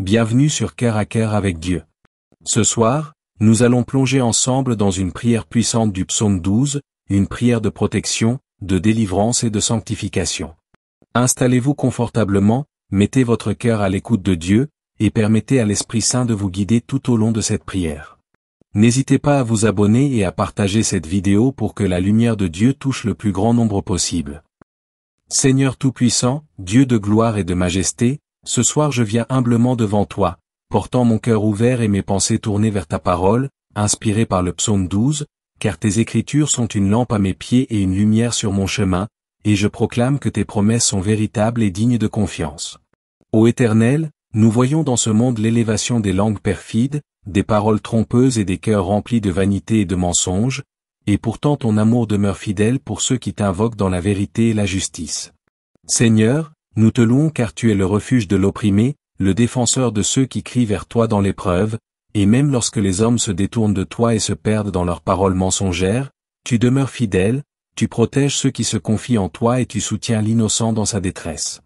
bienvenue sur Cœur à Cœur avec Dieu. Ce soir, nous allons plonger ensemble dans une prière puissante du psaume 12, une prière de protection, de délivrance et de sanctification. Installez-vous confortablement, mettez votre cœur à l'écoute de Dieu, et permettez à l'Esprit Saint de vous guider tout au long de cette prière. N'hésitez pas à vous abonner et à partager cette vidéo pour que la lumière de Dieu touche le plus grand nombre possible. Seigneur Tout-Puissant, Dieu de gloire et de majesté, ce soir je viens humblement devant toi, portant mon cœur ouvert et mes pensées tournées vers ta parole, inspirée par le psaume 12, car tes écritures sont une lampe à mes pieds et une lumière sur mon chemin, et je proclame que tes promesses sont véritables et dignes de confiance. Ô Éternel, nous voyons dans ce monde l'élévation des langues perfides, des paroles trompeuses et des cœurs remplis de vanité et de mensonges, et pourtant ton amour demeure fidèle pour ceux qui t'invoquent dans la vérité et la justice. Seigneur, nous te louons car tu es le refuge de l'opprimé, le défenseur de ceux qui crient vers toi dans l'épreuve, et même lorsque les hommes se détournent de toi et se perdent dans leurs paroles mensongères, tu demeures fidèle, tu protèges ceux qui se confient en toi et tu soutiens l'innocent dans sa détresse.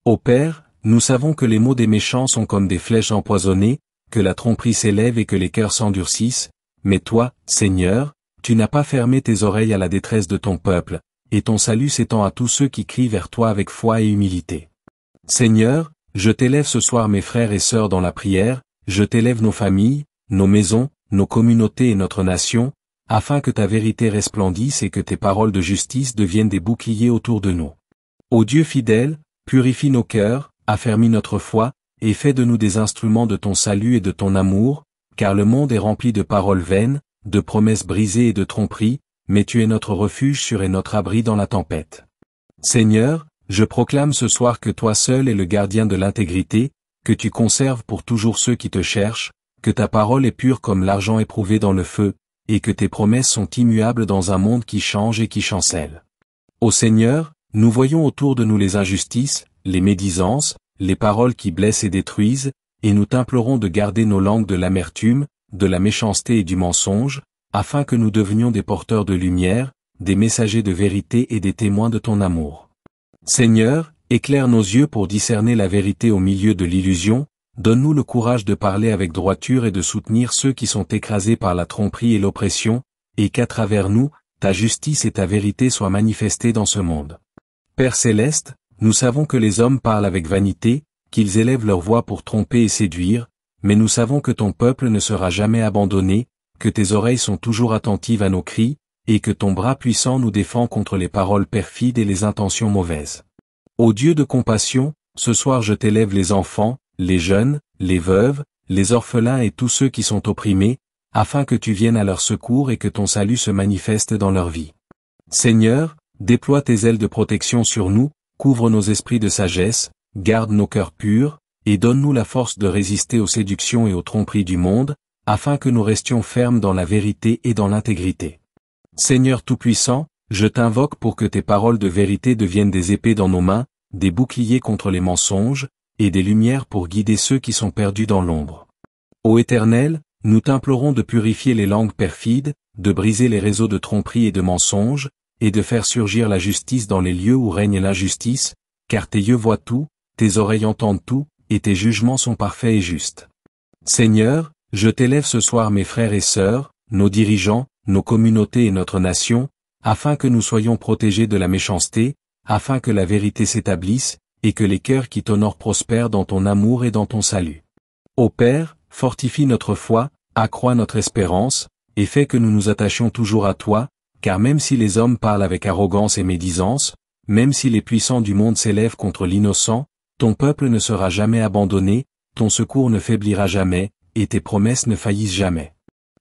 Ô Père, nous savons que les mots des méchants sont comme des flèches empoisonnées, que la tromperie s'élève et que les cœurs s'endurcissent, mais toi, Seigneur, tu n'as pas fermé tes oreilles à la détresse de ton peuple, et ton salut s'étend à tous ceux qui crient vers toi avec foi et humilité. Seigneur, je t'élève ce soir mes frères et sœurs dans la prière, je t'élève nos familles, nos maisons, nos communautés et notre nation, afin que ta vérité resplendisse et que tes paroles de justice deviennent des boucliers autour de nous. Ô Dieu fidèle, purifie nos cœurs, affermis notre foi, et fais de nous des instruments de ton salut et de ton amour, car le monde est rempli de paroles vaines, de promesses brisées et de tromperies, mais tu es notre refuge sûr et notre abri dans la tempête. Seigneur, je proclame ce soir que toi seul es le gardien de l'intégrité, que tu conserves pour toujours ceux qui te cherchent, que ta parole est pure comme l'argent éprouvé dans le feu, et que tes promesses sont immuables dans un monde qui change et qui chancelle. Ô Seigneur, nous voyons autour de nous les injustices, les médisances, les paroles qui blessent et détruisent, et nous t'implorons de garder nos langues de l'amertume, de la méchanceté et du mensonge, afin que nous devenions des porteurs de lumière, des messagers de vérité et des témoins de ton amour. Seigneur, éclaire nos yeux pour discerner la vérité au milieu de l'illusion, donne-nous le courage de parler avec droiture et de soutenir ceux qui sont écrasés par la tromperie et l'oppression, et qu'à travers nous, ta justice et ta vérité soient manifestées dans ce monde. Père céleste, nous savons que les hommes parlent avec vanité, qu'ils élèvent leur voix pour tromper et séduire, mais nous savons que ton peuple ne sera jamais abandonné, que tes oreilles sont toujours attentives à nos cris, et que ton bras puissant nous défend contre les paroles perfides et les intentions mauvaises. Ô Dieu de compassion, ce soir je t'élève les enfants, les jeunes, les veuves, les orphelins et tous ceux qui sont opprimés, afin que tu viennes à leur secours et que ton salut se manifeste dans leur vie. Seigneur, déploie tes ailes de protection sur nous, couvre nos esprits de sagesse, garde nos cœurs purs, et donne-nous la force de résister aux séductions et aux tromperies du monde, afin que nous restions fermes dans la vérité et dans l'intégrité. Seigneur Tout-Puissant, je t'invoque pour que tes paroles de vérité deviennent des épées dans nos mains, des boucliers contre les mensonges, et des lumières pour guider ceux qui sont perdus dans l'ombre. Ô Éternel, nous t'implorons de purifier les langues perfides, de briser les réseaux de tromperie et de mensonges, et de faire surgir la justice dans les lieux où règne l'injustice, car tes yeux voient tout, tes oreilles entendent tout, et tes jugements sont parfaits et justes. Seigneur, je t'élève ce soir mes frères et sœurs, nos dirigeants, nos communautés et notre nation, afin que nous soyons protégés de la méchanceté, afin que la vérité s'établisse, et que les cœurs qui t'honorent prospèrent dans ton amour et dans ton salut. Ô Père, fortifie notre foi, accroît notre espérance, et fais que nous nous attachions toujours à toi, car même si les hommes parlent avec arrogance et médisance, même si les puissants du monde s'élèvent contre l'innocent, ton peuple ne sera jamais abandonné, ton secours ne faiblira jamais, et tes promesses ne faillissent jamais.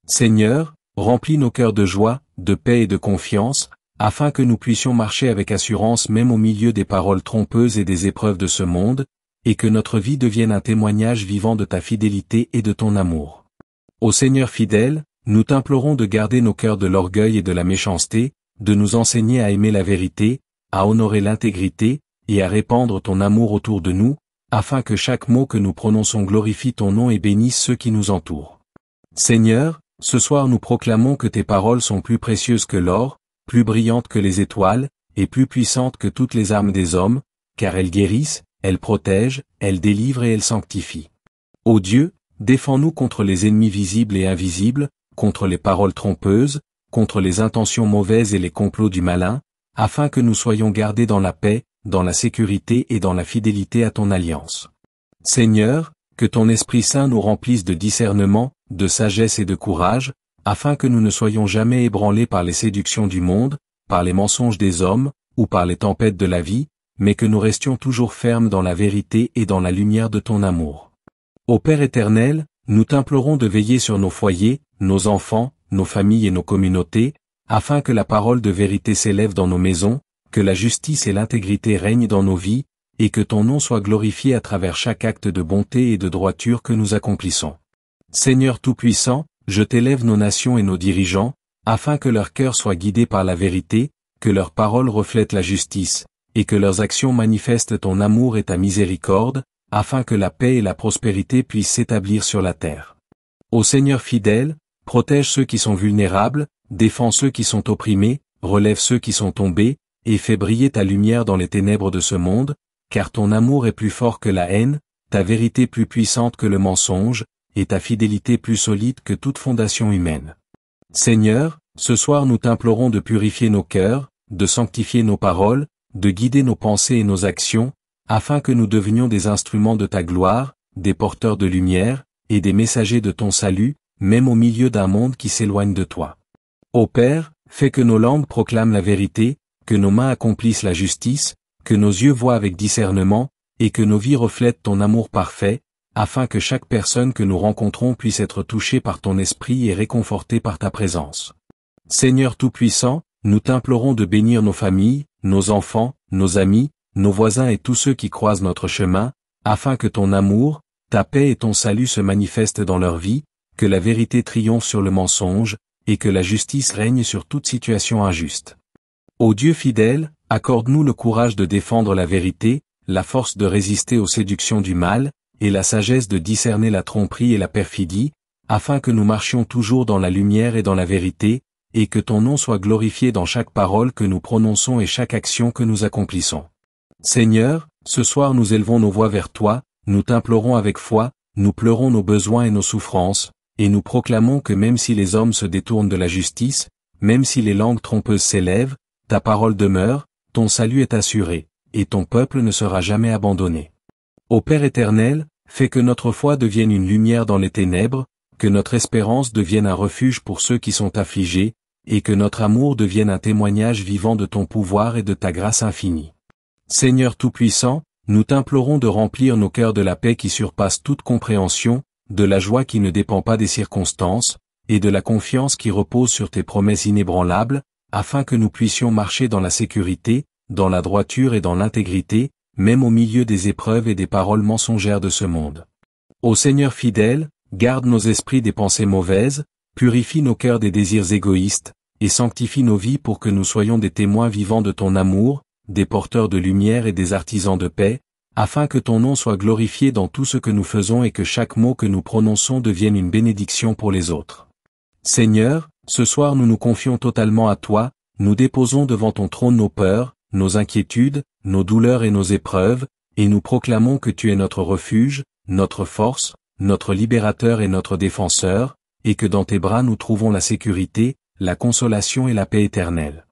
Seigneur, remplis nos cœurs de joie, de paix et de confiance, afin que nous puissions marcher avec assurance même au milieu des paroles trompeuses et des épreuves de ce monde, et que notre vie devienne un témoignage vivant de ta fidélité et de ton amour. Ô Seigneur fidèle, nous t'implorons de garder nos cœurs de l'orgueil et de la méchanceté, de nous enseigner à aimer la vérité, à honorer l'intégrité, et à répandre ton amour autour de nous, afin que chaque mot que nous prononçons glorifie ton nom et bénisse ceux qui nous entourent. Seigneur, ce soir nous proclamons que tes paroles sont plus précieuses que l'or, plus brillantes que les étoiles, et plus puissantes que toutes les armes des hommes, car elles guérissent, elles protègent, elles délivrent et elles sanctifient. Ô Dieu, défends-nous contre les ennemis visibles et invisibles, contre les paroles trompeuses, contre les intentions mauvaises et les complots du malin, afin que nous soyons gardés dans la paix, dans la sécurité et dans la fidélité à ton alliance. Seigneur, que ton Esprit Saint nous remplisse de discernement, de sagesse et de courage, afin que nous ne soyons jamais ébranlés par les séductions du monde, par les mensonges des hommes, ou par les tempêtes de la vie, mais que nous restions toujours fermes dans la vérité et dans la lumière de ton amour. Ô Père éternel, nous t'implorons de veiller sur nos foyers, nos enfants, nos familles et nos communautés, afin que la parole de vérité s'élève dans nos maisons, que la justice et l'intégrité règnent dans nos vies, et que ton nom soit glorifié à travers chaque acte de bonté et de droiture que nous accomplissons. Seigneur Tout-Puissant, je t'élève nos nations et nos dirigeants, afin que leur cœur soit guidé par la vérité, que leurs paroles reflètent la justice, et que leurs actions manifestent ton amour et ta miséricorde, afin que la paix et la prospérité puissent s'établir sur la terre. Ô Seigneur fidèle, protège ceux qui sont vulnérables, défends ceux qui sont opprimés, relève ceux qui sont tombés, et fais briller ta lumière dans les ténèbres de ce monde, car ton amour est plus fort que la haine, ta vérité plus puissante que le mensonge, et ta fidélité plus solide que toute fondation humaine. Seigneur, ce soir nous t'implorons de purifier nos cœurs, de sanctifier nos paroles, de guider nos pensées et nos actions, afin que nous devenions des instruments de ta gloire, des porteurs de lumière, et des messagers de ton salut, même au milieu d'un monde qui s'éloigne de toi. Ô Père, fais que nos langues proclament la vérité, que nos mains accomplissent la justice, que nos yeux voient avec discernement, et que nos vies reflètent ton amour parfait, afin que chaque personne que nous rencontrons puisse être touchée par ton esprit et réconfortée par ta présence. Seigneur Tout-Puissant, nous t'implorons de bénir nos familles, nos enfants, nos amis, nos voisins et tous ceux qui croisent notre chemin, afin que ton amour, ta paix et ton salut se manifestent dans leur vie, que la vérité triomphe sur le mensonge, et que la justice règne sur toute situation injuste. Ô Dieu fidèle, accorde-nous le courage de défendre la vérité, la force de résister aux séductions du mal, et la sagesse de discerner la tromperie et la perfidie, afin que nous marchions toujours dans la lumière et dans la vérité, et que ton nom soit glorifié dans chaque parole que nous prononçons et chaque action que nous accomplissons. Seigneur, ce soir nous élevons nos voix vers toi, nous t'implorons avec foi, nous pleurons nos besoins et nos souffrances, et nous proclamons que même si les hommes se détournent de la justice, même si les langues trompeuses s'élèvent, ta parole demeure, ton salut est assuré, et ton peuple ne sera jamais abandonné. Ô Père éternel, fais que notre foi devienne une lumière dans les ténèbres, que notre espérance devienne un refuge pour ceux qui sont affligés, et que notre amour devienne un témoignage vivant de ton pouvoir et de ta grâce infinie. Seigneur Tout-Puissant, nous t'implorons de remplir nos cœurs de la paix qui surpasse toute compréhension, de la joie qui ne dépend pas des circonstances, et de la confiance qui repose sur tes promesses inébranlables, afin que nous puissions marcher dans la sécurité, dans la droiture et dans l'intégrité, même au milieu des épreuves et des paroles mensongères de ce monde. Ô Seigneur fidèle, garde nos esprits des pensées mauvaises, purifie nos cœurs des désirs égoïstes, et sanctifie nos vies pour que nous soyons des témoins vivants de ton amour, des porteurs de lumière et des artisans de paix, afin que ton nom soit glorifié dans tout ce que nous faisons et que chaque mot que nous prononçons devienne une bénédiction pour les autres. Seigneur, ce soir nous nous confions totalement à toi, nous déposons devant ton trône nos peurs, nos inquiétudes, nos douleurs et nos épreuves, et nous proclamons que tu es notre refuge, notre force, notre libérateur et notre défenseur, et que dans tes bras nous trouvons la sécurité, la consolation et la paix éternelle.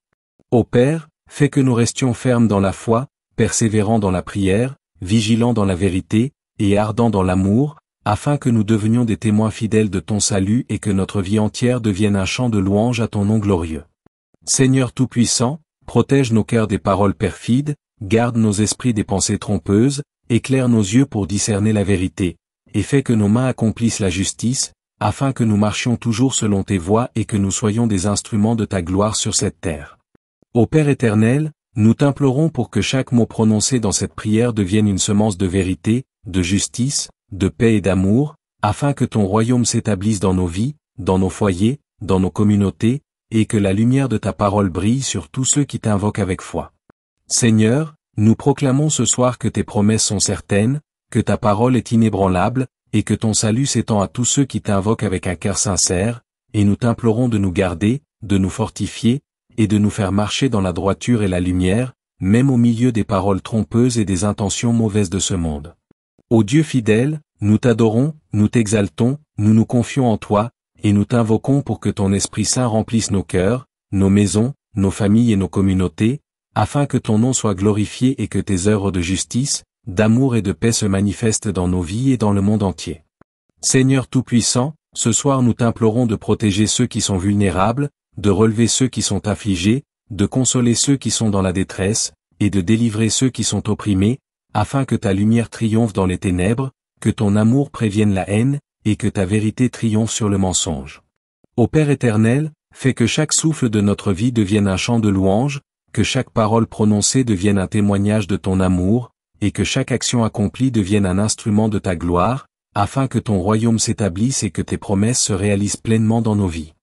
Ô Père, fais que nous restions fermes dans la foi, persévérants dans la prière, vigilants dans la vérité, et ardents dans l'amour, afin que nous devenions des témoins fidèles de ton salut et que notre vie entière devienne un chant de louange à ton nom glorieux. Seigneur Tout-Puissant, protège nos cœurs des paroles perfides, garde nos esprits des pensées trompeuses, éclaire nos yeux pour discerner la vérité, et fais que nos mains accomplissent la justice, afin que nous marchions toujours selon tes voies et que nous soyons des instruments de ta gloire sur cette terre. Ô Père éternel, nous t'implorons pour que chaque mot prononcé dans cette prière devienne une semence de vérité, de justice, de paix et d'amour, afin que ton royaume s'établisse dans nos vies, dans nos foyers, dans nos communautés, et que la lumière de ta parole brille sur tous ceux qui t'invoquent avec foi. Seigneur, nous proclamons ce soir que tes promesses sont certaines, que ta parole est inébranlable, et que ton salut s'étend à tous ceux qui t'invoquent avec un cœur sincère, et nous t'implorons de nous garder, de nous fortifier, et de nous faire marcher dans la droiture et la lumière, même au milieu des paroles trompeuses et des intentions mauvaises de ce monde. Ô Dieu fidèle, nous t'adorons, nous t'exaltons, nous nous confions en toi, et nous t'invoquons pour que ton Esprit Saint remplisse nos cœurs, nos maisons, nos familles et nos communautés, afin que ton nom soit glorifié et que tes œuvres de justice, d'amour et de paix se manifestent dans nos vies et dans le monde entier. Seigneur Tout-Puissant, ce soir nous t'implorons de protéger ceux qui sont vulnérables, de relever ceux qui sont affligés, de consoler ceux qui sont dans la détresse, et de délivrer ceux qui sont opprimés, afin que ta lumière triomphe dans les ténèbres, que ton amour prévienne la haine, et que ta vérité triomphe sur le mensonge. Ô Père éternel, fais que chaque souffle de notre vie devienne un chant de louange, que chaque parole prononcée devienne un témoignage de ton amour, et que chaque action accomplie devienne un instrument de ta gloire, afin que ton royaume s'établisse et que tes promesses se réalisent pleinement dans nos vies.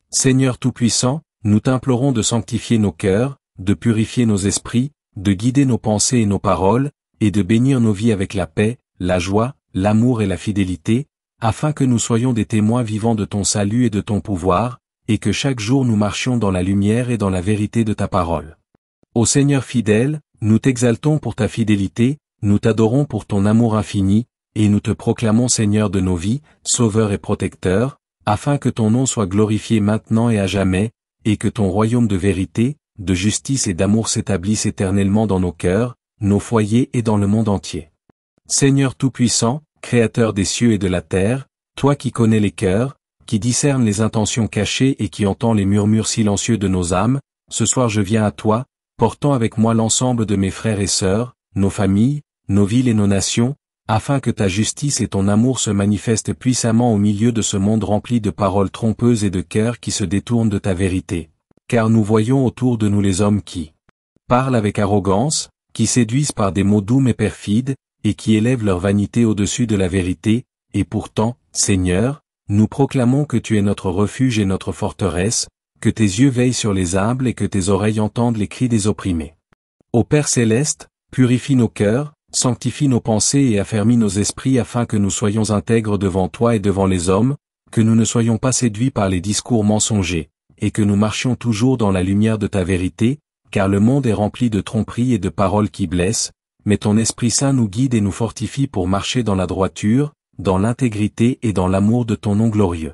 Seigneur Tout-Puissant, nous t'implorons de sanctifier nos cœurs, de purifier nos esprits, de guider nos pensées et nos paroles, et de bénir nos vies avec la paix, la joie, l'amour et la fidélité, afin que nous soyons des témoins vivants de ton salut et de ton pouvoir, et que chaque jour nous marchions dans la lumière et dans la vérité de ta parole. Ô Seigneur fidèle, nous t'exaltons pour ta fidélité, nous t'adorons pour ton amour infini, et nous te proclamons Seigneur de nos vies, Sauveur et Protecteur, afin que ton nom soit glorifié maintenant et à jamais, et que ton royaume de vérité, de justice et d'amour s'établisse éternellement dans nos cœurs, nos foyers et dans le monde entier. Seigneur Tout-Puissant, Créateur des cieux et de la terre, toi qui connais les cœurs, qui discernes les intentions cachées et qui entends les murmures silencieux de nos âmes, ce soir je viens à toi, portant avec moi l'ensemble de mes frères et sœurs, nos familles, nos villes et nos nations, afin que ta justice et ton amour se manifestent puissamment au milieu de ce monde rempli de paroles trompeuses et de cœurs qui se détournent de ta vérité. Car nous voyons autour de nous les hommes qui parlent avec arrogance, qui séduisent par des mots doux mais perfides, et qui élèvent leur vanité au-dessus de la vérité, et pourtant, Seigneur, nous proclamons que tu es notre refuge et notre forteresse, que tes yeux veillent sur les humbles et que tes oreilles entendent les cris des opprimés. Ô Père céleste, purifie nos cœurs, sanctifie nos pensées et affermis nos esprits afin que nous soyons intègres devant toi et devant les hommes, que nous ne soyons pas séduits par les discours mensongers, et que nous marchions toujours dans la lumière de ta vérité, car le monde est rempli de tromperies et de paroles qui blessent, mais ton Esprit Saint nous guide et nous fortifie pour marcher dans la droiture, dans l'intégrité et dans l'amour de ton nom glorieux.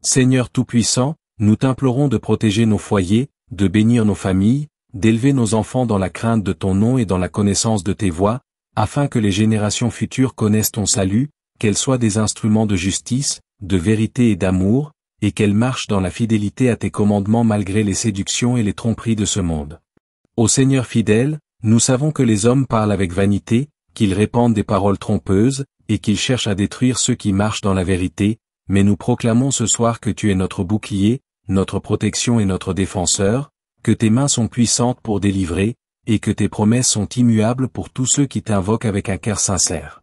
Seigneur Tout-Puissant, nous t'implorons de protéger nos foyers, de bénir nos familles, d'élever nos enfants dans la crainte de ton nom et dans la connaissance de tes voies, afin que les générations futures connaissent ton salut, qu'elles soient des instruments de justice, de vérité et d'amour, et qu'elles marchent dans la fidélité à tes commandements malgré les séductions et les tromperies de ce monde. Ô Seigneur fidèle, nous savons que les hommes parlent avec vanité, qu'ils répandent des paroles trompeuses, et qu'ils cherchent à détruire ceux qui marchent dans la vérité, mais nous proclamons ce soir que tu es notre bouclier, notre protection et notre défenseur, que tes mains sont puissantes pour délivrer, et que tes promesses sont immuables pour tous ceux qui t'invoquent avec un cœur sincère.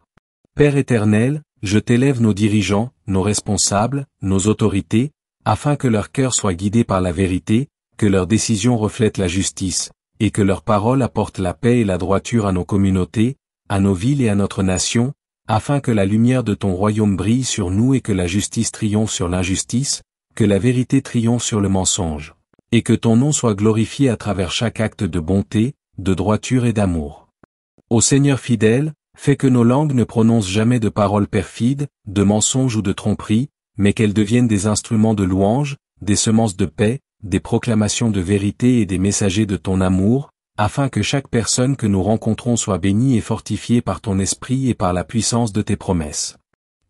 Père éternel, je t'élève nos dirigeants, nos responsables, nos autorités, afin que leur cœur soit guidé par la vérité, que leurs décisions reflètent la justice, et que leurs paroles apportent la paix et la droiture à nos communautés, à nos villes et à notre nation, afin que la lumière de ton royaume brille sur nous et que la justice triomphe sur l'injustice, que la vérité triomphe sur le mensonge, et que ton nom soit glorifié à travers chaque acte de bonté, de droiture et d'amour. Ô Seigneur fidèle, fais que nos langues ne prononcent jamais de paroles perfides, de mensonges ou de tromperies, mais qu'elles deviennent des instruments de louange, des semences de paix, des proclamations de vérité et des messagers de ton amour, afin que chaque personne que nous rencontrons soit bénie et fortifiée par ton esprit et par la puissance de tes promesses.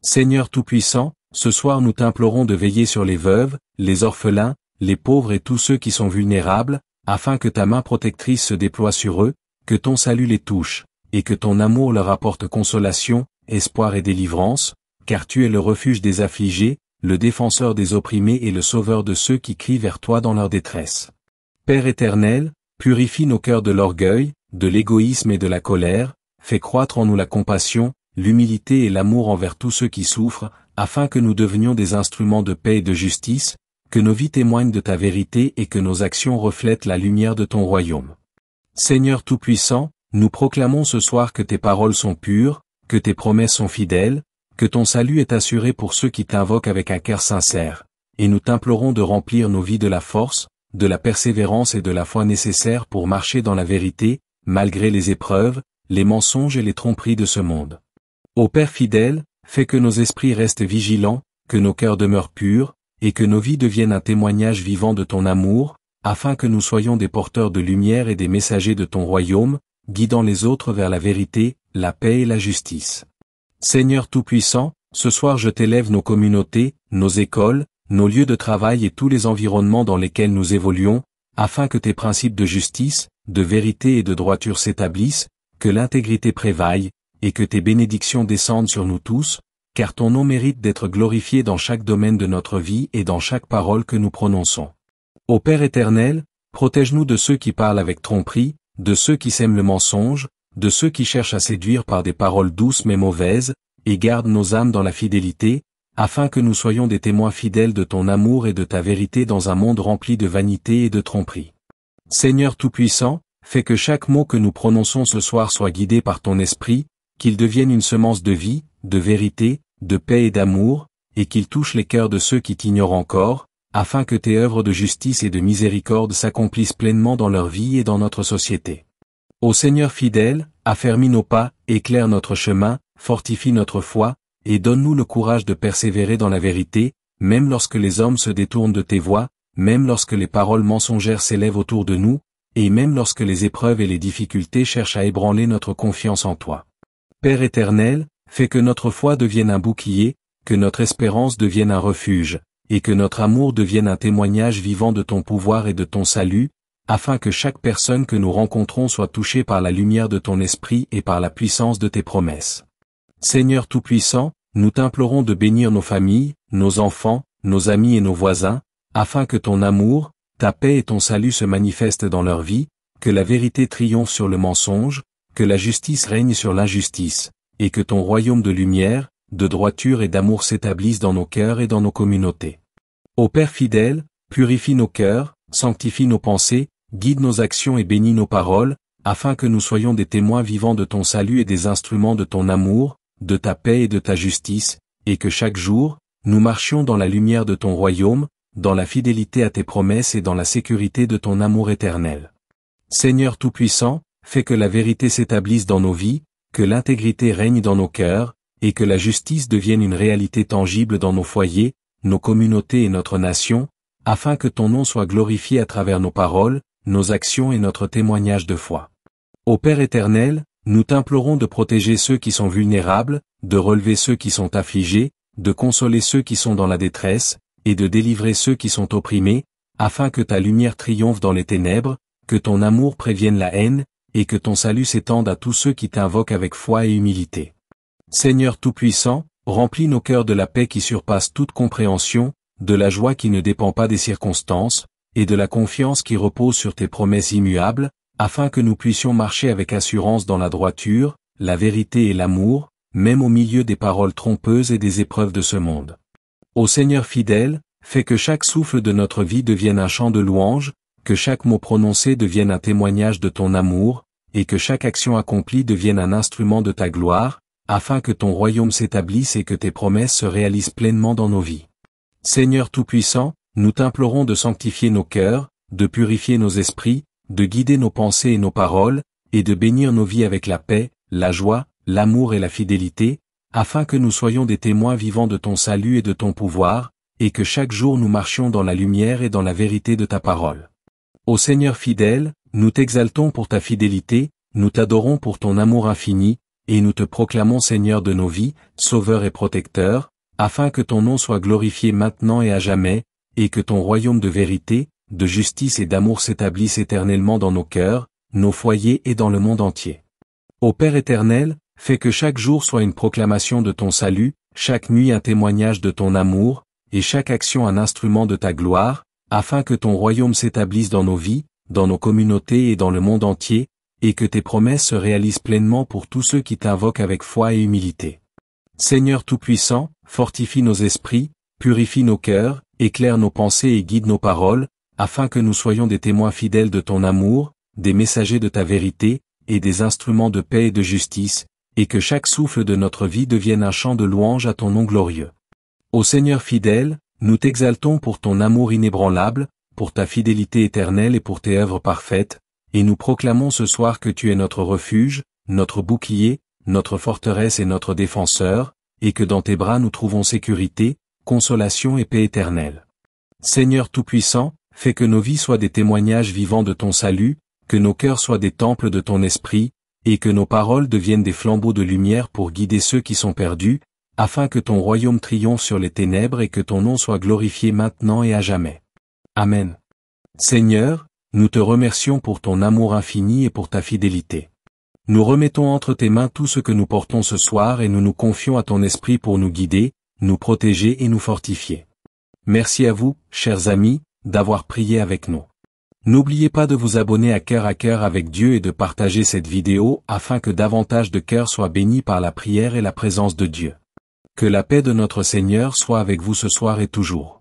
Seigneur Tout-Puissant, ce soir nous t'implorons de veiller sur les veuves, les orphelins, les pauvres et tous ceux qui sont vulnérables, afin que ta main protectrice se déploie sur eux, que ton salut les touche, et que ton amour leur apporte consolation, espoir et délivrance, car tu es le refuge des affligés, le défenseur des opprimés et le sauveur de ceux qui crient vers toi dans leur détresse. Père éternel, purifie nos cœurs de l'orgueil, de l'égoïsme et de la colère, fais croître en nous la compassion, l'humilité et l'amour envers tous ceux qui souffrent, afin que nous devenions des instruments de paix et de justice, que nos vies témoignent de ta vérité et que nos actions reflètent la lumière de ton royaume. Seigneur Tout-Puissant, nous proclamons ce soir que tes paroles sont pures, que tes promesses sont fidèles, que ton salut est assuré pour ceux qui t'invoquent avec un cœur sincère, et nous t'implorons de remplir nos vies de la force, de la persévérance et de la foi nécessaires pour marcher dans la vérité, malgré les épreuves, les mensonges et les tromperies de ce monde. Ô Père fidèle, fais que nos esprits restent vigilants, que nos cœurs demeurent purs, et que nos vies deviennent un témoignage vivant de ton amour, afin que nous soyons des porteurs de lumière et des messagers de ton royaume, guidant les autres vers la vérité, la paix et la justice. Seigneur Tout-Puissant, ce soir je t'élève nos communautés, nos écoles, nos lieux de travail et tous les environnements dans lesquels nous évoluons, afin que tes principes de justice, de vérité et de droiture s'établissent, que l'intégrité prévaille, et que tes bénédictions descendent sur nous tous, car ton nom mérite d'être glorifié dans chaque domaine de notre vie et dans chaque parole que nous prononçons. Ô Père éternel, protège-nous de ceux qui parlent avec tromperie, de ceux qui sèment le mensonge, de ceux qui cherchent à séduire par des paroles douces mais mauvaises, et garde nos âmes dans la fidélité, afin que nous soyons des témoins fidèles de ton amour et de ta vérité dans un monde rempli de vanité et de tromperie. Seigneur Tout-Puissant, fais que chaque mot que nous prononçons ce soir soit guidé par ton esprit, qu'il devienne une semence de vie, de vérité, de paix et d'amour, et qu'il touche les cœurs de ceux qui t'ignorent encore, afin que tes œuvres de justice et de miséricorde s'accomplissent pleinement dans leur vie et dans notre société. Ô Seigneur fidèle, affermis nos pas, éclaire notre chemin, fortifie notre foi, et donne-nous le courage de persévérer dans la vérité, même lorsque les hommes se détournent de tes voies, même lorsque les paroles mensongères s'élèvent autour de nous, et même lorsque les épreuves et les difficultés cherchent à ébranler notre confiance en toi. Père éternel, fais que notre foi devienne un bouclier, que notre espérance devienne un refuge, et que notre amour devienne un témoignage vivant de ton pouvoir et de ton salut, afin que chaque personne que nous rencontrons soit touchée par la lumière de ton esprit et par la puissance de tes promesses. Seigneur Tout-Puissant, nous t'implorons de bénir nos familles, nos enfants, nos amis et nos voisins, afin que ton amour, ta paix et ton salut se manifestent dans leur vie, que la vérité triomphe sur le mensonge, que la justice règne sur l'injustice, et que ton royaume de lumière, de droiture et d'amour s'établisse dans nos cœurs et dans nos communautés. Ô Père fidèle, purifie nos cœurs, sanctifie nos pensées, guide nos actions et bénis nos paroles, afin que nous soyons des témoins vivants de ton salut et des instruments de ton amour, de ta paix et de ta justice, et que chaque jour, nous marchions dans la lumière de ton royaume, dans la fidélité à tes promesses et dans la sécurité de ton amour éternel. Seigneur Tout-Puissant, fais que la vérité s'établisse dans nos vies, que l'intégrité règne dans nos cœurs, et que la justice devienne une réalité tangible dans nos foyers, nos communautés et notre nation, afin que ton nom soit glorifié à travers nos paroles, nos actions et notre témoignage de foi. Ô Père éternel, nous t'implorons de protéger ceux qui sont vulnérables, de relever ceux qui sont affligés, de consoler ceux qui sont dans la détresse, et de délivrer ceux qui sont opprimés, afin que ta lumière triomphe dans les ténèbres, que ton amour prévienne la haine, et que ton salut s'étende à tous ceux qui t'invoquent avec foi et humilité. Seigneur Tout-Puissant, remplis nos cœurs de la paix qui surpasse toute compréhension, de la joie qui ne dépend pas des circonstances, et de la confiance qui repose sur tes promesses immuables, afin que nous puissions marcher avec assurance dans la droiture, la vérité et l'amour, même au milieu des paroles trompeuses et des épreuves de ce monde. Ô Seigneur fidèle, fais que chaque souffle de notre vie devienne un chant de louange, que chaque mot prononcé devienne un témoignage de ton amour, et que chaque action accomplie devienne un instrument de ta gloire, afin que ton royaume s'établisse et que tes promesses se réalisent pleinement dans nos vies. Seigneur Tout-Puissant, nous t'implorons de sanctifier nos cœurs, de purifier nos esprits, de guider nos pensées et nos paroles, et de bénir nos vies avec la paix, la joie, l'amour et la fidélité, afin que nous soyons des témoins vivants de ton salut et de ton pouvoir, et que chaque jour nous marchions dans la lumière et dans la vérité de ta parole. Ô Seigneur fidèle, nous t'exaltons pour ta fidélité, nous t'adorons pour ton amour infini, et nous te proclamons Seigneur de nos vies, Sauveur et Protecteur, afin que ton nom soit glorifié maintenant et à jamais, et que ton royaume de vérité, de justice et d'amour s'établisse éternellement dans nos cœurs, nos foyers et dans le monde entier. Ô Père éternel, fais que chaque jour soit une proclamation de ton salut, chaque nuit un témoignage de ton amour, et chaque action un instrument de ta gloire, afin que ton royaume s'établisse dans nos vies, dans nos communautés et dans le monde entier, et que tes promesses se réalisent pleinement pour tous ceux qui t'invoquent avec foi et humilité. Seigneur Tout-Puissant, fortifie nos esprits, purifie nos cœurs, éclaire nos pensées et guide nos paroles, afin que nous soyons des témoins fidèles de ton amour, des messagers de ta vérité, et des instruments de paix et de justice, et que chaque souffle de notre vie devienne un chant de louange à ton nom glorieux. Ô Seigneur fidèle, nous t'exaltons pour ton amour inébranlable, pour ta fidélité éternelle et pour tes œuvres parfaites, et nous proclamons ce soir que tu es notre refuge, notre bouclier, notre forteresse et notre défenseur, et que dans tes bras nous trouvons sécurité, consolation et paix éternelle. Seigneur Tout-Puissant, fais que nos vies soient des témoignages vivants de ton salut, que nos cœurs soient des temples de ton esprit, et que nos paroles deviennent des flambeaux de lumière pour guider ceux qui sont perdus, afin que ton royaume triomphe sur les ténèbres et que ton nom soit glorifié maintenant et à jamais. Amen. Seigneur, nous te remercions pour ton amour infini et pour ta fidélité. Nous remettons entre tes mains tout ce que nous portons ce soir et nous nous confions à ton esprit pour nous guider, nous protéger et nous fortifier. Merci à vous, chers amis, d'avoir prié avec nous. N'oubliez pas de vous abonner à Cœur avec Dieu et de partager cette vidéo afin que davantage de cœurs soient bénis par la prière et la présence de Dieu. Que la paix de notre Seigneur soit avec vous ce soir et toujours.